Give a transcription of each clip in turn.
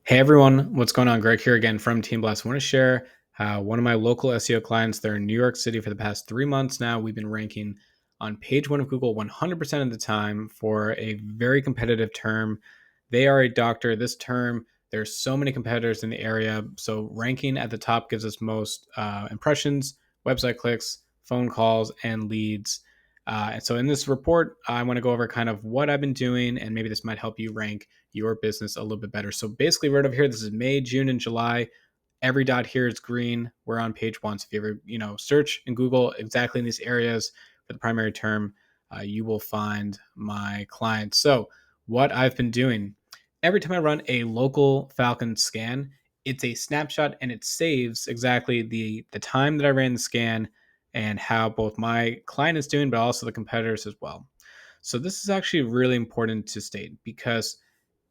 Hey everyone, what's going on? Greg here again from Team Blast. I want to share how one of my local SEO clients, they're in New York City for the past 3 months now. We've been ranking on page one of Google 100% of the time for a very competitive term. They are a doctor. This term, there's so many competitors in the area. So ranking at the top gives us most impressions, website clicks, phone calls, and leads. And so in this report, I want to go over kind of what I've been doing, and maybe this might help you rank your business a little bit better. So basically, right over here, this is May, June, and July. Every dot here is green. We're on page one. So if you ever, search in Google exactly in these areas for the primary term, you will find my clients. So what I've been doing, every time I run a local Falcon scan, it's a snapshot and it saves exactly the time that I ran the scan and how both my client is doing, but also the competitors as well. So this is actually really important to state because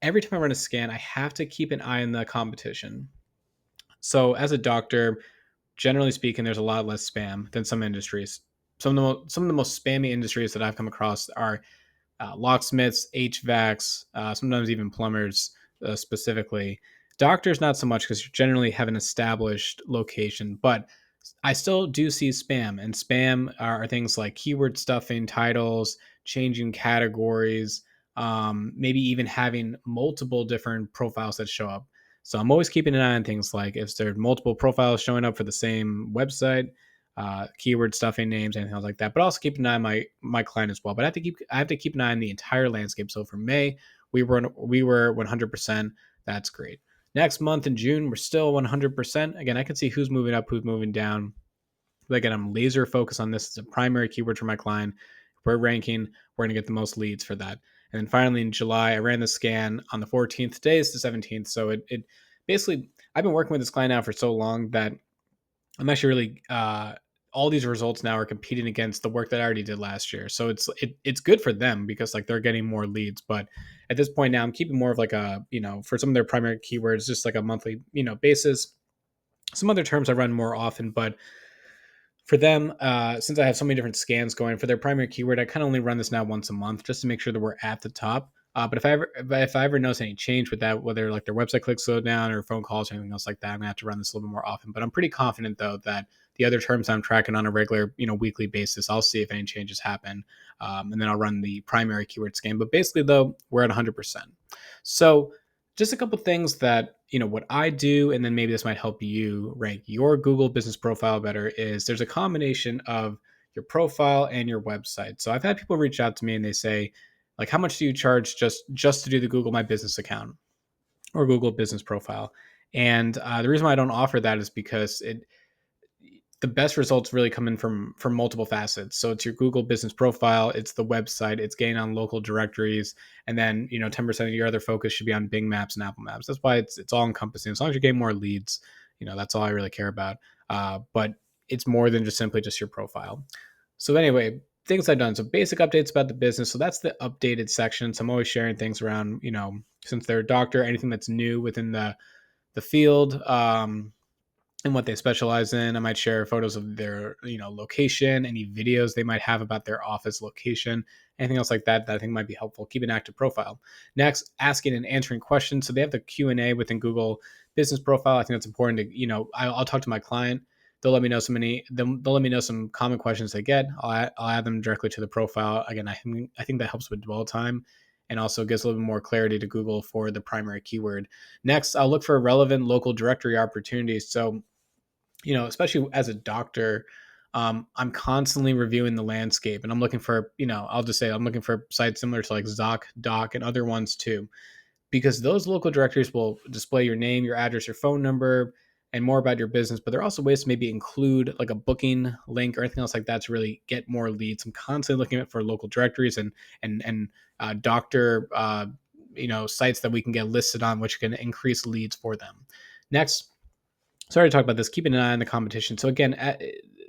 every time I run a scan, I have to keep an eye on the competition. So as a doctor, generally speaking, there's a lot less spam than some industries. Some of the most spammy industries that I've come across are locksmiths, HVACs, sometimes even plumbers specifically. Doctors, not so much because you generally have an established location, but I still do see spam, and spam are things like keyword stuffing, titles, changing categories, maybe even having multiple different profiles that show up. So I'm always keeping an eye on things like if there's multiple profiles showing up for the same website, keyword stuffing names, anything else like that. But also keep an eye on my client as well. But I have to keep an eye on the entire landscape. So for May, we were 100%. That's great. Next month in June, we're still 100%. Again, I can see who's moving up, who's moving down. But again, I'm laser focused on this as a primary keyword for my client. If we're ranking, we're going to get the most leads for that. And then finally in July, I ran the scan on the 14th. Today is the 17th. So it basically, I've been working with this client now for so long that I'm actually really all these results now are competing against the work that I already did last year. So it's good for them because like they're getting more leads. But at this point now, I'm keeping more of like a for some of their primary keywords, just like a monthly basis. Some other terms I run more often, but for them, since I have so many different scans going for their primary keyword, I kind of only run this now once a month just to make sure that we're at the top. But if I ever notice any change with that, whether like their website clicks slow down or phone calls or anything else like that, I'm gonna have to run this a little bit more often. But I'm pretty confident though that the other terms I'm tracking on a regular, weekly basis, I'll see if any changes happen, and then I'll run the primary keyword scan. But basically, though, we're at 100%. So just a couple things that what I do, and then maybe this might help you rank your Google business profile better, is there's a combination of your profile and your website. So I've had people reach out to me and they say, like, how much do you charge just to do the Google My Business account or Google business profile? And the reason why I don't offer that is because the best results really come in from multiple facets. So it's your Google business profile, it's the website, it's getting on local directories, and then 10% of your other focus should be on Bing Maps and Apple Maps. That's why it's all encompassing. As long as you're getting more leads, that's all I really care about. But it's more than just simply just your profile. So anyway, things I've done. So basic updates about the business. So that's the updated section. So I'm always sharing things around, since they're a doctor, anything that's new within the field. And what they specialize in. I might share photos of their, location, any videos they might have about their office location, anything else like that that I think might be helpful. Keep an active profile. Next, asking and answering questions. So they have the Q&A within Google Business Profile. I think that's important to, I'll talk to my client. They'll let me know they'll let me know some common questions they get. I'll add them directly to the profile. Again, I think that helps with dwell time and also gives a little bit more clarity to Google for the primary keyword. Next, I'll look for relevant local directory opportunities. So especially as a doctor, I'm constantly reviewing the landscape and I'm looking for, I'll just say I'm looking for sites similar to like Zoc, Doc, and other ones too, because those local directories will display your name, your address, your phone number, and more about your business. But there are also ways to maybe include like a booking link or anything else like that to really get more leads. I'm constantly looking at for local directories and doctor, sites that we can get listed on, which can increase leads for them. Next, sorry to talk about this, keeping an eye on the competition. So again,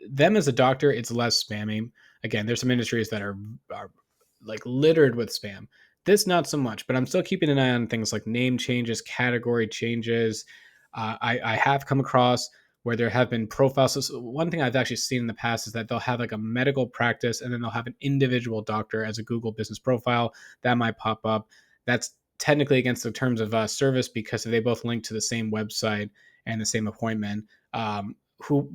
them as a doctor, it's less spammy. Again, there's some industries that are like littered with spam. This not so much, but I'm still keeping an eye on things like name changes, category changes. I have come across where there have been profiles. So one thing I've actually seen in the past is that they'll have like a medical practice and then they'll have an individual doctor as a Google business profile that might pop up. That's technically against the terms of service, because if they both link to the same website and the same appointment, who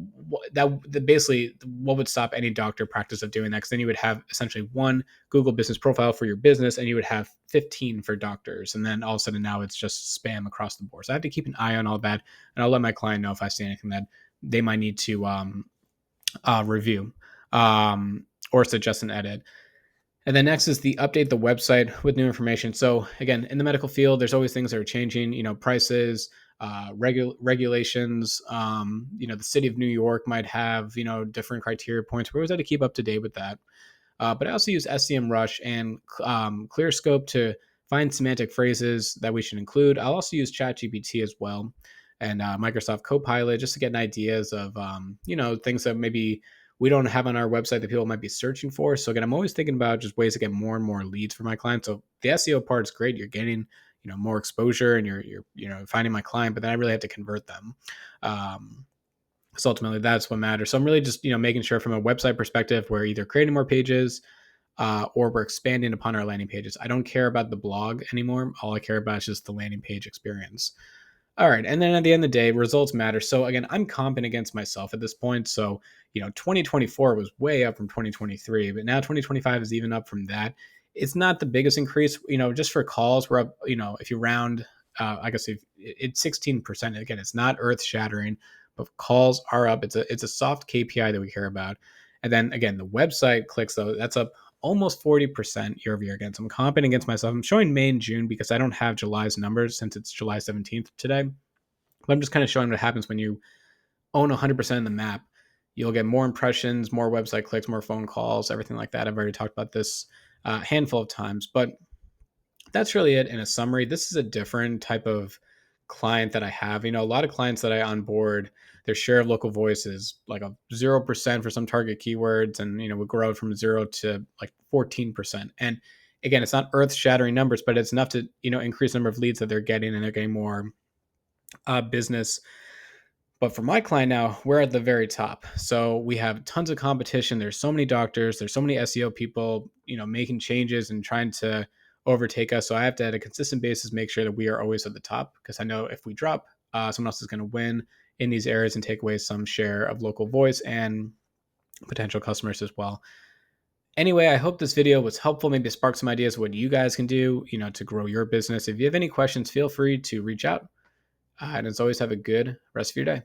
that basically what would stop any doctor practice of doing that? Because then you would have essentially one Google business profile for your business, and you would have 15 for doctors, and then all of a sudden now it's just spam across the board. So I have to keep an eye on all that, and I'll let my client know if I see anything that they might need to review or suggest an edit. And then next is the update the website with new information. So again, in the medical field, there's always things that are changing. Prices, regulations. The city of New York might have different criteria points. We always have to keep up to date with that. But I also use SEMrush and ClearScope to find semantic phrases that we should include. I'll also use ChatGPT as well, and Microsoft Copilot, just to get ideas of things that maybe we don't have on our website that people might be searching for. So again, I'm always thinking about just ways to get more and more leads for my clients. So the SEO part is great. You're getting more exposure, and you're finding my client, but then I really have to convert them. So ultimately that's what matters. So I'm really just making sure from a website perspective we're either creating more pages or we're expanding upon our landing pages. I don't care about the blog anymore. All I care about is just the landing page experience. All right. And then at the end of the day, results matter. So again, I'm comping against myself at this point. So, 2024 was way up from 2023, but now 2025 is even up from that. It's not the biggest increase, just for calls, we're up, if you round, I guess if it's 16%. Again, it's not earth shattering, but calls are up. It's a soft KPI that we care about. And then again, the website clicks, though, that's up almost 40% year over year again. So I'm comping against myself. I'm showing May and June because I don't have July's numbers since it's July 17th today. But I'm just kind of showing what happens when you own 100% of the map. You'll get more impressions, more website clicks, more phone calls, everything like that. I've already talked about this a handful of times, but that's really it in a summary. This is a different type of client that I have. A lot of clients that I onboard, their share of local voice is like a 0% for some target keywords, and we grow from 0 to like 14%. And again, it's not earth shattering numbers, but it's enough to increase the number of leads that they're getting, and they're getting more business. But for my client now, we're at the very top. So we have tons of competition. There's so many doctors. There's so many SEO people, making changes and trying to overtake us. So I have to, at a consistent basis, make sure that we are always at the top, because I know if we drop, someone else is going to win in these areas and take away some share of local voice and potential customers as well. Anyway, I hope this video was helpful. Maybe spark some ideas of what you guys can do, to grow your business. If you have any questions, feel free to reach out. And as always, have a good rest of your day.